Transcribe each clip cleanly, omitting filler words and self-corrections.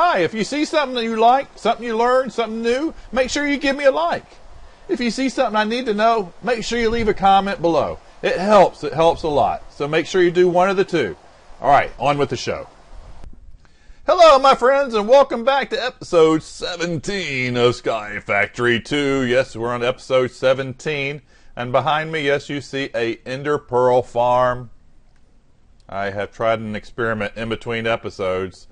Hi, if you see something that you like, something you learned, something new, make sure you give me a like. If you see something I need to know, make sure you leave a comment below. It helps a lot. So make sure you do one of the two. All right, on with the show. Hello, my friends, and welcome back to episode 17 of Sky Factory 2. Yes, we're on episode 17. And behind me, yes, you see a ender pearl farm. I have tried an experiment in between episodes,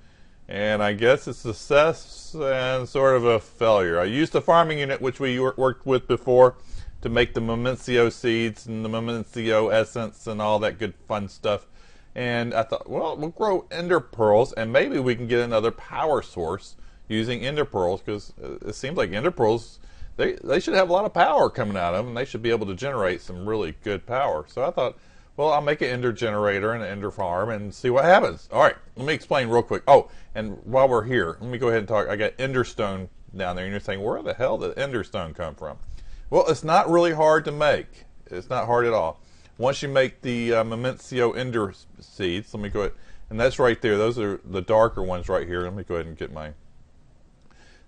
and I guess it's a success and sort of a failure. I used a farming unit which we worked with before to make the Momencio seeds and the Momencio essence and all that good fun stuff. And I thought, well, we'll grow ender pearls, and maybe we can get another power source using ender pearls, because it seems like ender pearls, they should have a lot of power coming out of them, and they should be able to generate some really good power. So I thought, well, I'll make an ender generator and an ender farm and see what happens. All right, let me explain real quick. Oh, and while we're here, let me go ahead and talk. I got enderstone down there, and you're saying, where the hell did enderstone come from? Well, it's not really hard to make. It's not hard at all. Once you make the Momencio ender seeds, let me go ahead, and that's right there. Those are the darker ones right here. Let me go ahead and get my,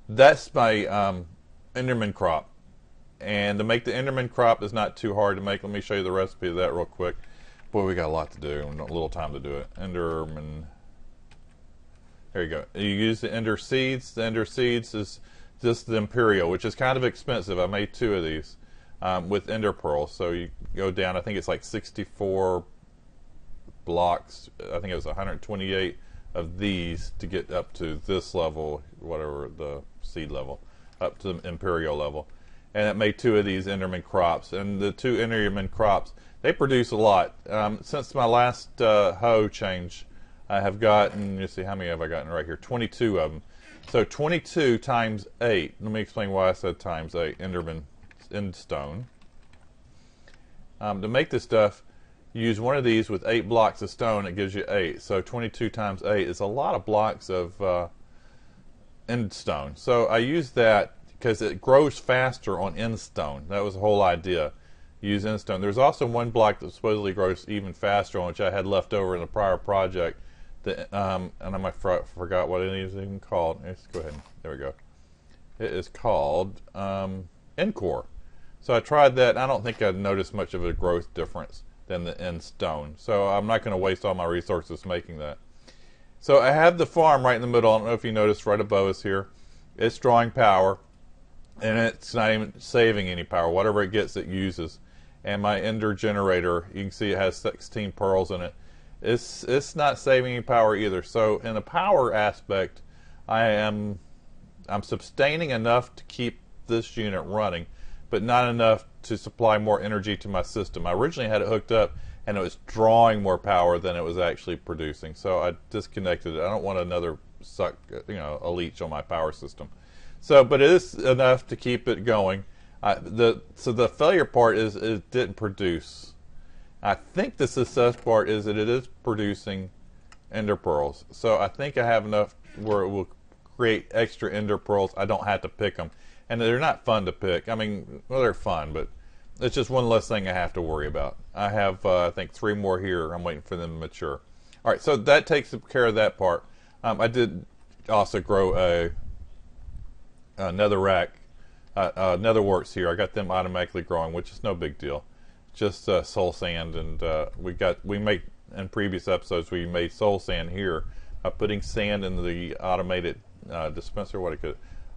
that's my Endermen Crop. And to make the Endermen Crop is not too hard to make. Let me show you the recipe of that real quick. Boy, we got a lot to do and a little time to do it. Enderman. There you go. You use the ender seeds. The ender seeds is just the Imperial, which is kind of expensive. I made 2 of these with ender pearls. So you go down, I think it's like 64 blocks. I think it was 128 of these to get up to this level, whatever the seed level, up to the Imperial level. And it made 2 of these Endermen Crops. And the 2 Endermen Crops, they produce a lot. Since my last hoe change, I have gotten, you see, how many have I gotten right here? 22 of them. So 22 times 8. Let me explain why I said times 8. Enderman in stone. To make this stuff, you use one of these with 8 blocks of stone. It gives you 8. So 22 times 8 is a lot of blocks of end stone. So I use that because it grows faster on end stone. That was the whole idea. Use end stone. There's also one block that supposedly grows even faster on, which I had left over in a prior project. That, and I forgot what it is even called. Let's go ahead. There we go. It is called Encore. So I tried that. I don't think I noticed much of a growth difference than the end stone. So I'm not going to waste all my resources making that. So I have the farm right in the middle. I don't know if you noticed right above us here. It's drawing power, and it's not even saving any power. Whatever it gets, it uses. And my ender generator, you can see it has 16 pearls in it. It's not saving any power either. So in the power aspect, I'm sustaining enough to keep this unit running, but not enough to supply more energy to my system. I originally had it hooked up, and it was drawing more power than it was actually producing. So I disconnected it. I don't want another a leech on my power system. So, but it is enough to keep it going. So the failure part is it didn't produce. I think the success part is that it is producing ender pearls. So I think I have enough where it will create extra ender pearls. I don't have to pick them. And they're not fun to pick. I mean, well, they're fun, but it's just one less thing I have to worry about. I have, I think, 3 more here. I'm waiting for them to mature. All right, so that takes care of that part. I did also grow another rack, netherworts here. I got them automatically growing, which is no big deal. Just soul sand, and we made in previous episodes we made soul sand here, putting sand in the automated dispenser,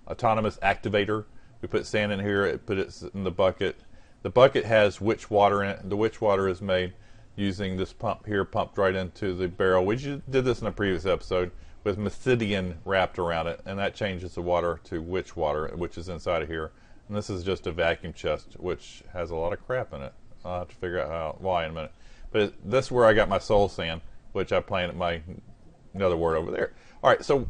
autonomous activator. We put sand in here, it put it in the bucket. The bucket has witch water in it. The witch water is made using this pump here, pumped right into the barrel. We did this in a previous episode with Methidian wrapped around it, and that changes the water to witch water, which is inside of here. And this is just a vacuum chest, which has a lot of crap in it. I'll have to figure out why in a minute. But this is where I got my soul sand, which I planted my another word over there. All right, so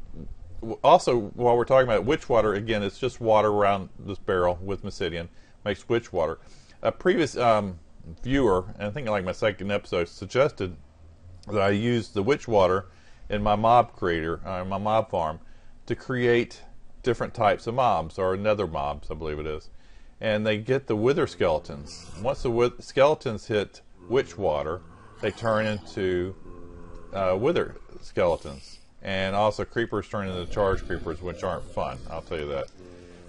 also while we're talking about witch water, again, it's just water around this barrel with Methidian, makes witch water. A previous viewer, and I think like my second episode, suggested that I use the witch water in my mob creator, my mob farm, to create different types of mobs, or nether mobs, I believe it is. And they get the wither skeletons. Once the skeletons hit witch water, they turn into wither skeletons. And also creepers turn into charge creepers, which aren't fun, I'll tell you that.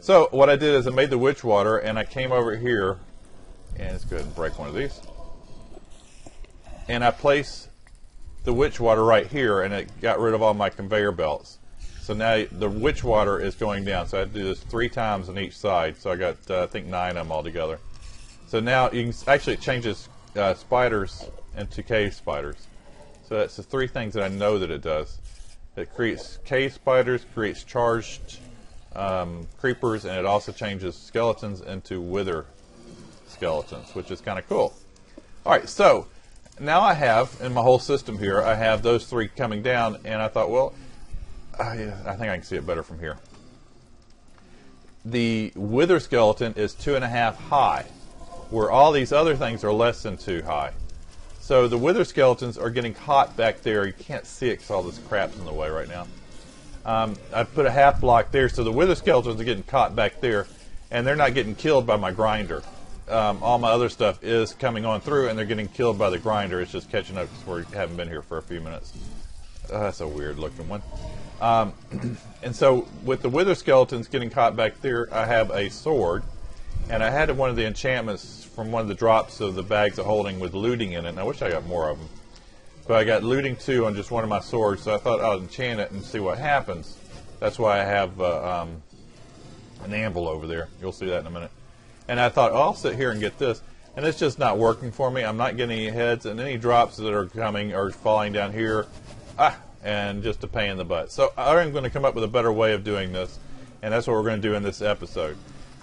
So what I did is I made the witch water, and I came over here, and let's go ahead and break one of these. And I placed the witch water right here, and it got rid of all my conveyor belts. So now the witch water is going down. So I had to do this 3 times on each side. So I got, I think, 9 of them all together. So now you can actually, it changes spiders into cave spiders. So that's the 3 things that I know that it does. It creates cave spiders, creates charged creepers, and it also changes skeletons into wither skeletons, which is kind of cool. Alright, so now I have, in my whole system here, I have those 3 coming down, and I thought, well, I think I can see it better from here. The wither skeleton is 2.5 high, where all these other things are less than 2 high. So the wither skeletons are getting caught back there. You can't see it because all this crap's in the way right now. I put a half block there, so the wither skeletons are getting caught back there, and they're not getting killed by my grinder. All my other stuff is coming on through, and they're getting killed by the grinder. It's just catching up because we haven't been here for a few minutes. That's a weird looking one. And so with the wither skeletons getting caught back there, I have a sword, and I had one of the enchantments from one of the drops of the bags of holding with looting in it, and I wish I got more of them. But I got looting 2 on just one of my swords, so I thought I'd enchant it and see what happens. That's why I have an anvil over there. You'll see that in a minute. And I thought, oh, I'll sit here and get this. And it's just not working for me. I'm not getting any heads, and any drops that are coming are falling down here. And just a pain in the butt. So I'm going to come up with a better way of doing this, and that's what we're going to do in this episode.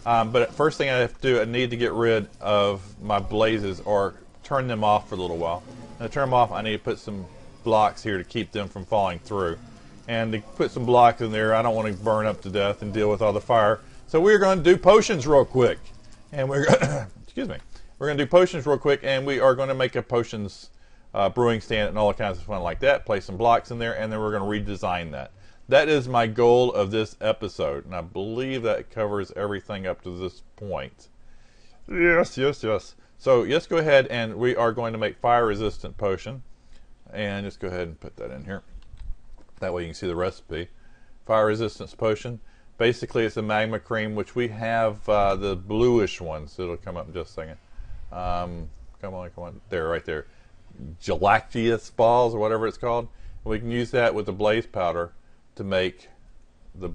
But first thing I have to do, I need to get rid of my blazes or turn them off for a little while. And to turn them off, I need to put some blocks here to keep them from falling through. And to put some blocks in there, I don't want to burn up to death and deal with all the fire. So we're going to do potions real quick. And we're excuse me. We're going to do potions real quick, and we are going to make a potions brewing stand and all kinds of fun like that. Place some blocks in there, and then we're going to redesign that. That is my goal of this episode, and I believe that covers everything up to this point. Yes, yes, yes. So let's go ahead, and we are going to make fire-resistant potion. And just go ahead and put that in here. That way you can see the recipe. Fire resistance potion. Basically, it's a magma cream, which we have the bluish ones. It'll come up in just a second. Come on. There, right there. Galactius balls, or whatever it's called. We can use that with the blaze powder to make the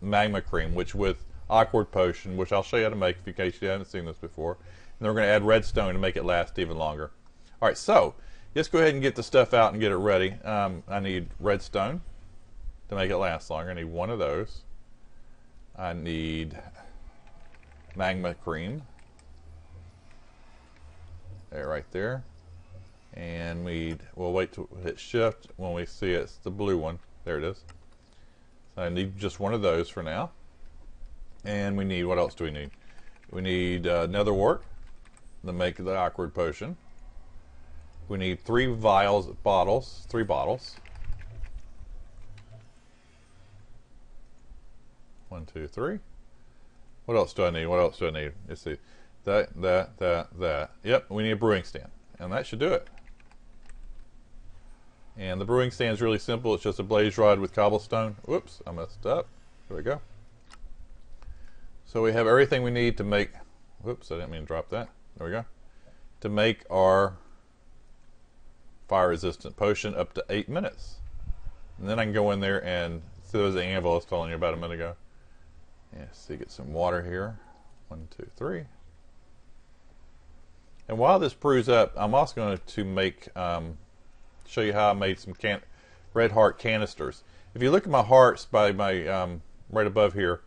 magma cream, which with awkward potion, which I'll show you how to make in case you haven't seen this before. And then we're going to add redstone to make it last even longer. Alright, so let's go ahead and get the stuff out and get it ready. I need redstone to make it last longer. I need one of those. I need magma cream. There, right there. And we'll wait till we hit shift when we see it's the blue one. There it is. So I need just one of those for now. And we need, what else do we need? We need nether wart to make the awkward potion. We need 3 bottles. 3 bottles. 1, 2, 3. What else do I need? Let's see. That. Yep, we need a brewing stand. And that should do it. And the brewing stand is really simple. It's just a blaze rod with cobblestone. Whoops, I messed up. There we go. So we have everything we need to make... Whoops, I didn't mean to drop that. There we go. To make our fire-resistant potion up to 8 minutes. And then I can go in there and... See, there's the anvil I was telling you about a minute ago. Yeah, see, get some water here. 1, 2, 3. And while this brews up, I'm also going to make... show you how I made some red heart canisters. If you look at my hearts by my right above here,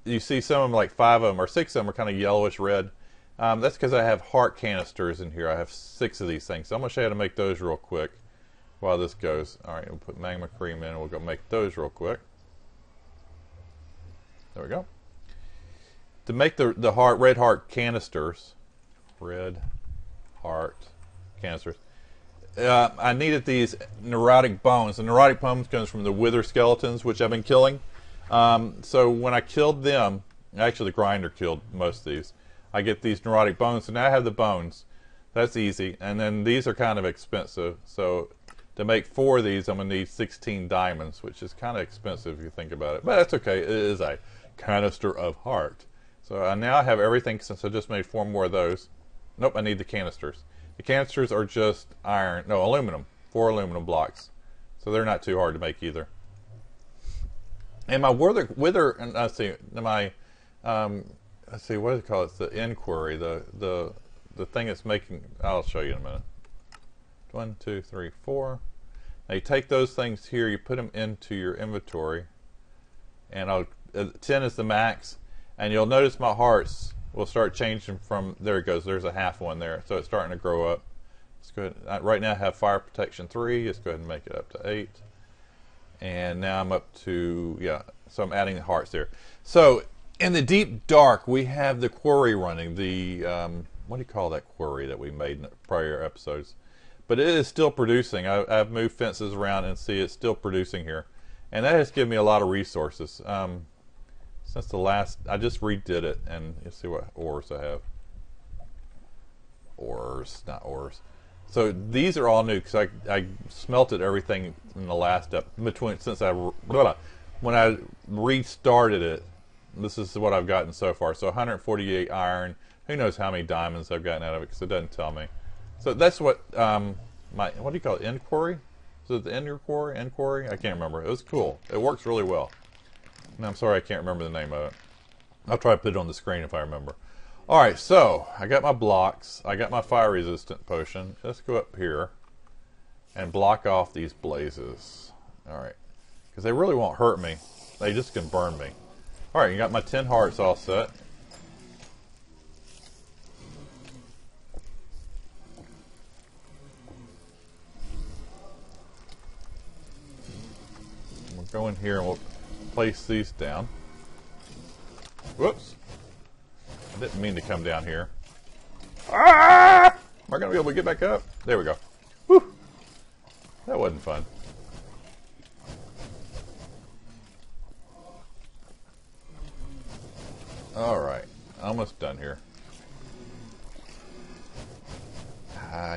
you see some of them, like 5 of them or 6 of them, are kind of yellowish red. That's because I have heart canisters in here. I have 6 of these things. So I'm going to show you how to make those real quick while this goes. Alright, we'll put magma cream in and we'll go make those real quick. There we go. To make the red heart canisters, I needed these neurotic bones. The neurotic bones comes from the wither skeletons, which I've been killing. So when I killed them, actually the grinder killed most of these, I get these neurotic bones. So now I have the bones. That's easy. And then these are kind of expensive. So To make 4 of these, I'm going to need 16 diamonds, which is kind of expensive if you think about it. But that's okay. It is a canister of heart. So I now have everything since I just made 4 more of those. Nope, I need the canisters. The canisters are just iron, no, aluminum. 4 aluminum blocks. So they're not too hard to make either. And my wither, and let's see, what do they call it? It's the inquiry, the thing that's making. I'll show you in a minute. 1, 2, 3, 4. Now you take those things here, you put them into your inventory, and 10 is the max. And you'll notice my hearts will start changing from, there it goes. There's a half one there, so it's starting to grow up. Let's go ahead. Right now I have fire protection 3. Let's go ahead and make it up to 8. And now I'm up to, yeah, so I'm adding the hearts there. So in the deep dark, we have the quarry running. The, what do you call that quarry that we made in the prior episodes? But it is still producing. I've moved fences around and see it's still producing here. And that has given me a lot of resources. Since the last, I just redid it, and you'll see what ores I have. Ores, not ores. So these are all new because I smelted everything in the last step since when I restarted it. This is what I've gotten so far. So 148 iron. Who knows how many diamonds I've gotten out of it because it doesn't tell me. So that's what what do you call it? Inquiry? Is it the Inquiry? Inquiry? I can't remember. It was cool. It works really well. And I'm sorry I can't remember the name of it. I'll try to put it on the screen if I remember. Alright, so I got my blocks. I got my fire resistant potion. Let's go up here and block off these blazes. Alright. Because they really won't hurt me. They just can burn me. Alright, you got my 10 hearts all set. We'll go in here and we'll place these down. Whoops. I didn't mean to come down here. Ah! Am I going to be able to get back up? There we go. Whew. That wasn't fun. Alright. Almost done here.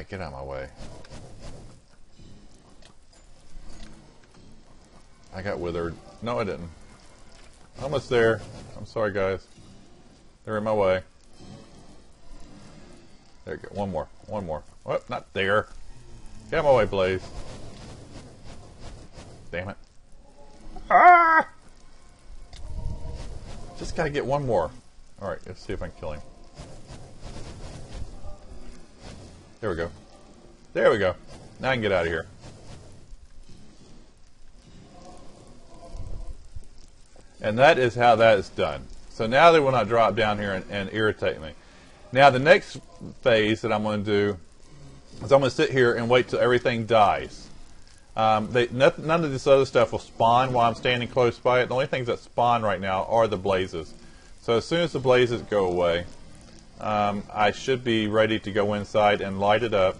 Get out of my way. I got withered. No, I didn't. Almost there. I'm sorry, guys. They're in my way. There you go. One more. One more. Oh, not there. Get out of my way, Blaze. Damn it. Ah! Just gotta get one more. Alright, let's see if I can kill him. There we go. There we go. Now I can get out of here. And that is how that is done. So now they will not drop down here and irritate me. Now the next phase that I'm going to do is I'm going to sit here and wait till everything dies. None of this other stuff will spawn while I'm standing close by it. The only things that spawn right now are the blazes. So as soon as the blazes go away, I should be ready to go inside and light it up.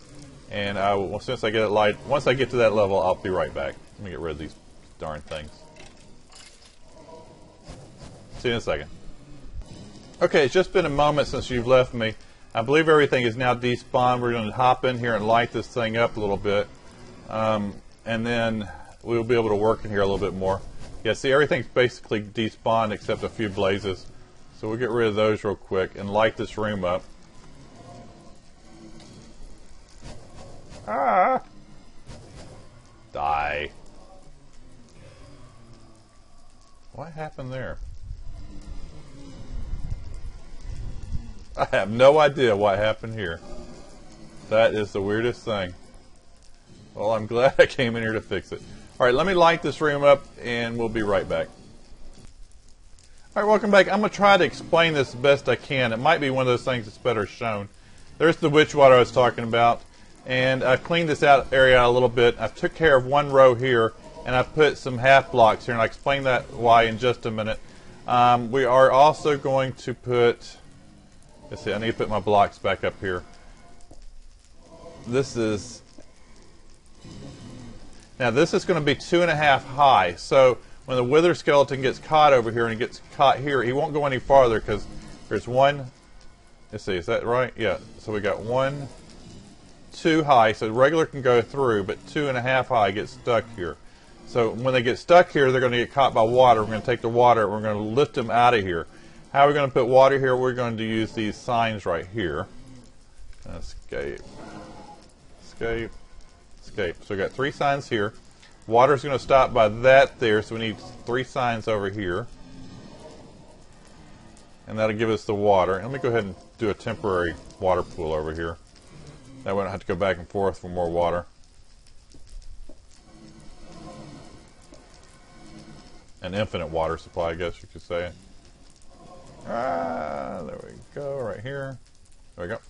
And since I get it light, once I get to that level, I'll be right back. Let me get rid of these darn things. See you in a second. Okay, it's just been a moment since you've left me. I believe everything is now despawned. We're going to hop in here and light this thing up a little bit. And then we'll be able to work in here a little bit more. Yeah, see, everything's basically despawned except a few blazes. So we'll get rid of those real quick and light this room up. Ah! Die. What happened there? I have no idea what happened here. That is the weirdest thing. Well, I'm glad I came in here to fix it. Alright, let me light this room up and we'll be right back. Alright, welcome back. I'm going to try to explain this the best I can. It might be one of those things that's better shown. There's the witch water I was talking about. And I cleaned this area out a little bit. I took care of one row here and I put some half blocks here. And I'll explain that why in just a minute. We are also going to put... Let's see, I need to put my blocks back up here. This is... Now this is going to be 2.5 high. So when the wither skeleton gets caught over here and he gets caught here, he won't go any farther because there's one... Let's see, is that right? Yeah. So we got 1, too high, so regular can go through, but 2.5 high gets stuck here. So when they get stuck here, they're going to get caught by water. We're going to take the water, we're going to lift them out of here. How are we going to put water here? We're going to use these signs right here. Escape, escape, escape. So we've got 3 signs here. Water's going to stop by that there, so we need 3 signs over here. And that'll give us the water. And let me go ahead and do a temporary water pool over here. That way I don't have to go back and forth for more water. An infinite water supply, I guess you could say. There we go, right here. There we go.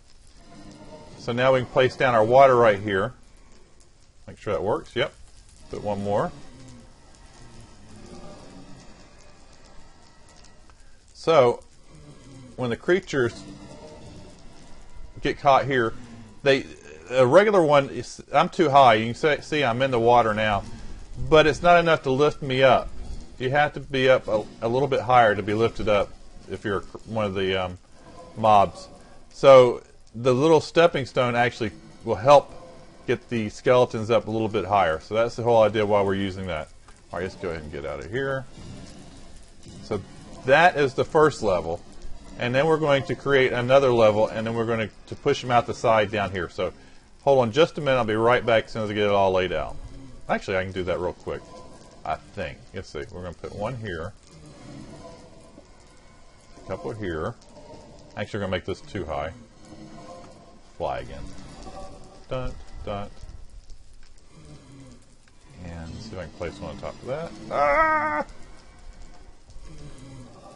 So now we can place down our water right here. Make sure that works. Yep. Put one more. So when the creatures get caught here, a regular one, I'm too high. You can see I'm in the water now, but it's not enough to lift me up. You have to be up a little bit higher to be lifted up if you're one of the mobs. So the little stepping stone actually will help get the skeletons up a little bit higher. So that's the whole idea why we're using that. All right, let's go ahead and get out of here. So that is the first level. And then we're going to create another level, and then we're going to push them out the side down here. So hold on just a minute. I'll be right back as soon as I get it all laid out. Actually, I can do that real quick, I think. Let's see. We're going to put one here. A couple here. Actually, we're going to make this too high. Fly again. Dun, dun. And see if I can place one on top of that. Ah!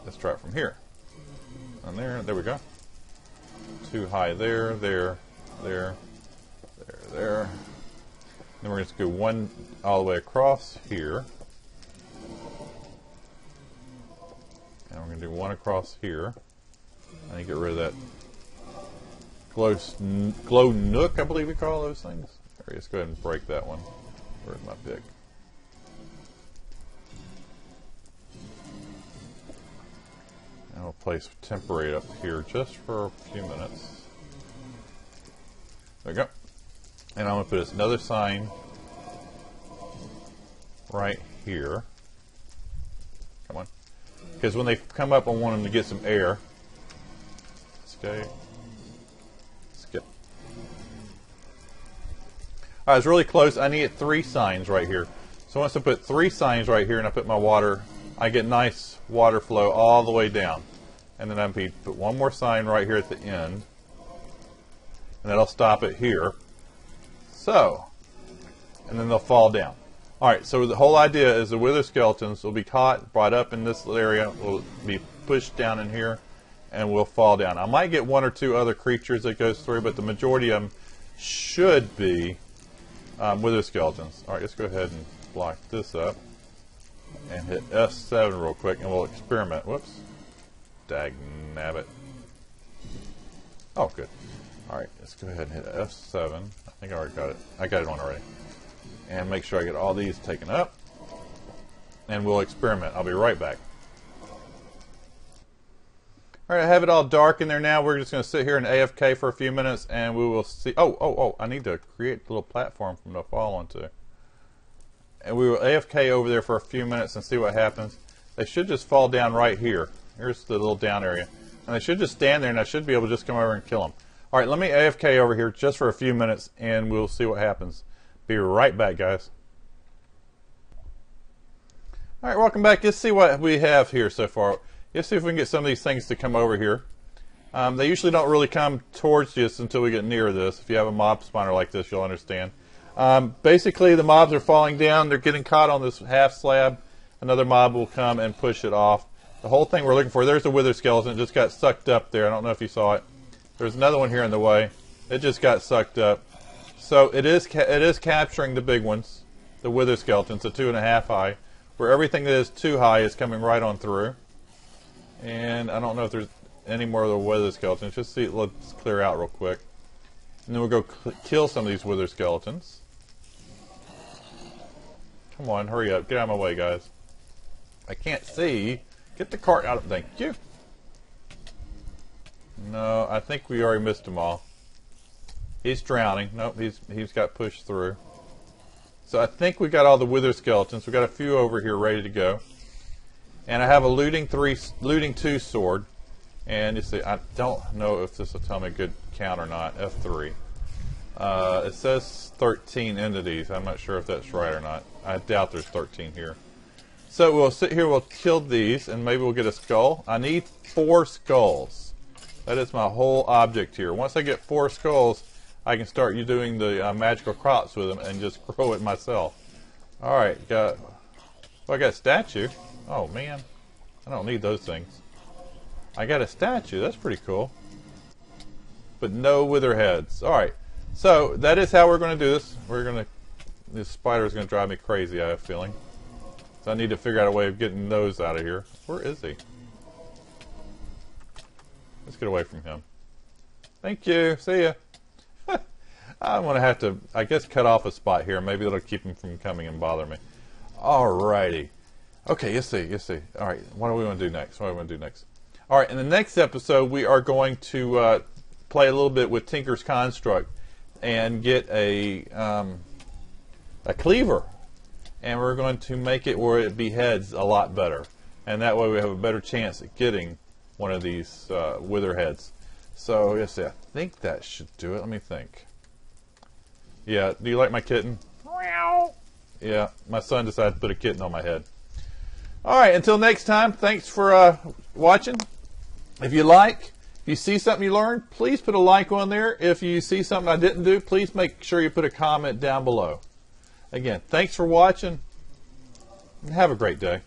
Let's try it from here. And there we go. Too high there, there, there, there, there. Then we're going to go one all the way across here. And we're going to do one across here. I need to get rid of that glow nook, I believe we call those things. Right, let's go ahead and break that one. Where's my pick? And we'll place temporary up here just for a few minutes. There we go. And I'm going to put another sign right here. Come on. Because when they come up, I want them to get some air. Escape. Skip. Alright, it's really close. I need 3 signs right here. So once I put 3 signs right here and I put my water, I get nice water flow all the way down. And then I'm going to put one more sign right here at the end. And that'll stop it here. So, and then they'll fall down. Alright, so the whole idea is the wither skeletons will be caught, brought up in this area, will be pushed down in here, and will fall down. I might get 1 or 2 other creatures that goes through, but the majority of them should be wither skeletons. Alright, let's go ahead and block this up. And hit F7 real quick, and we'll experiment. Whoops. Dagnabbit. Oh, good. Alright, let's go ahead and hit F7. I think I already got it. I got it on already. And make sure I get all these taken up. And we'll experiment. I'll be right back. Alright, I have it all dark in there now. We're just going to sit here and AFK for a few minutes, and we will see. Oh, I need to create a little platform for them to fall onto. And we will AFK over there for a few minutes and see what happens. They should just fall down right here. Here's the little down area. And they should just stand there, and I should be able to just come over and kill them. Alright, let me AFK over here just for a few minutes, and we'll see what happens. Be right back, guys. Alright, welcome back. Let's see what we have here so far. Let's see if we can get some of these things to come over here. They usually don't really come towards us until we get near this. If you have a mob spawner like this, you'll understand. Basically, the mobs are falling down. They're getting caught on this half slab. Another mob will come and push it off. The whole thing we're looking for, there's the wither skeleton. It just got sucked up there. I don't know if you saw it. There's another one here in the way. It just got sucked up. So it is capturing the big ones, the wither skeletons, the 2.5 high, where everything that is too high is coming right on through. And I don't know if there's any more of the wither skeletons. Just see, let's clear out real quick. And then we'll go kill some of these wither skeletons. Come on, hurry up. Get out of my way, guys. I can't see. Get the cart out of... Thank you. No, I think we already missed them all. He's drowning. Nope, he's got pushed through. So I think we got all the wither skeletons. We got a few over here ready to go. And I have a looting 2 sword. And you see, I don't know if this will tell me a good count or not. F3. It says 13 entities. I'm not sure if that's right or not. I doubt there's 13 here. So we'll sit here, we'll kill these, and maybe we'll get a skull. I need 4 skulls. That is my whole object here. Once I get 4 skulls, I can start doing the magical crops with them and just grow it myself. Alright, I got a statue. Oh man, I don't need those things. I got a statue, that's pretty cool. But no wither heads. Alright, so that is how we're going to do this. This spider is going to drive me crazy, I have a feeling. So I need to figure out a way of getting those out of here. Where is he? Let's get away from him. Thank you, see ya. I'm going to have to, I guess, cut off a spot here. Maybe that'll keep him from coming and bother me. Alrighty. Okay, let's see. Alright, what do we want to do next? Alright, in the next episode, we are going to play a little bit with Tinker's Construct and get a cleaver. And we're going to make it where it beheads a lot better. And that way we have a better chance at getting one of these wither heads. So, let's see, I think that should do it. Let me think. Yeah, do you like my kitten? Meow. Yeah, my son decided to put a kitten on my head. Alright, until next time, thanks for watching. If you see something you learned, please put a like on there. If you see something I didn't do, please make sure you put a comment down below. Again, thanks for watching, and have a great day.